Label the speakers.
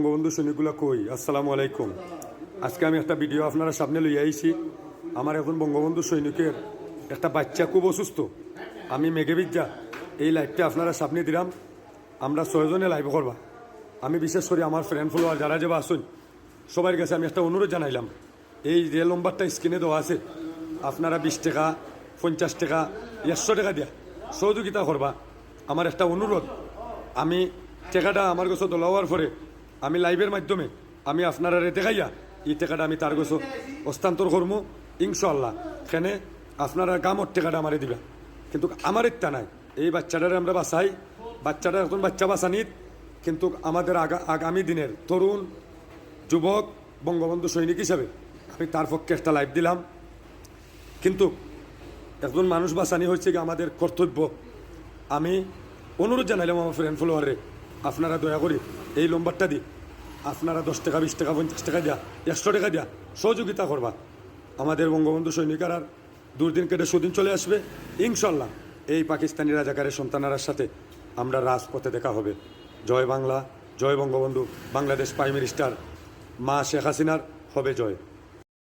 Speaker 1: বঙ্গবন্ধু সৈনিকগুলা কই আসসালামু আলাইকুম। আজকে আমি একটা ভিডিও আপনারা সামনে লইয়া আইছি। আমার এখন বঙ্গবন্ধু সৈনিকের একটা বাচ্চা খুব অসুস্থ। আমি মেঘেবিদ্যা এই লাইভটা আপনারা সামনে দিলাম। আমরা 6 জনে লাইভ করবা। আমি বিশেষ করে আমার ফ্রেন্ড ফলোয়ার যারা যাবা আসুন সবার কাছে আমি একটা অনুরোধ জানাইলাম, এই যে নম্বরটা স্ক্রিনে দেওয়া আছে আপনারা 20 টাকা 50 টাকা 100 টাকা দিয়া সহযোগিতা করবা। আমার একটা অনুরোধ, আমি টাকাটা আমার কাছে দলাওয়ার পরে আমি লাইভের মাধ্যমে আমি আপনারা দেখাইয়া এই টাকাটা আমি তার কাছে হস্তান্তর করবো ইনশাল্লাহ। এখানে আপনারা কামর টাকাটা আমারে দিবা, কিন্তু আমার ইত্যা নাই। এই বাচ্চাটারে আমরা বাঁচাই, বাচ্চাটা এখন বাচ্চা বাঁচানিত, কিন্তু আমাদের আগামী দিনের তরুণ যুবক বঙ্গবন্ধু সৈনিক হিসাবে আমি তার পক্ষে একটা লাইভ দিলাম। কিন্তু একজন মানুষ বাঁচানি হচ্ছে কি আমাদের কর্তব্য। আমি অনুরোধ জানাইলাম আমার ফ্রেন্ড ফলোয়ারে, আপনারা দয়া করি এই নম্বরটা দিই আপনারা 10 টাকা 20 টাকা 50 টাকা দিয়া 100 টাকা দিয়া সহযোগিতা করবা। আমাদের বঙ্গবন্ধু সৈনিকের আর দুর্দিন কেটে সুদিন চলে আসবে ইনশাল্লাহ। এই পাকিস্তানি রাজাকারের সন্তানার সাথে আমরা রাজপথে দেখা হবে। জয় বাংলা, জয় বঙ্গবন্ধু, বাংলাদেশ প্রাইম মিনিস্টার মা শেখ হাসিনার হবে জয়।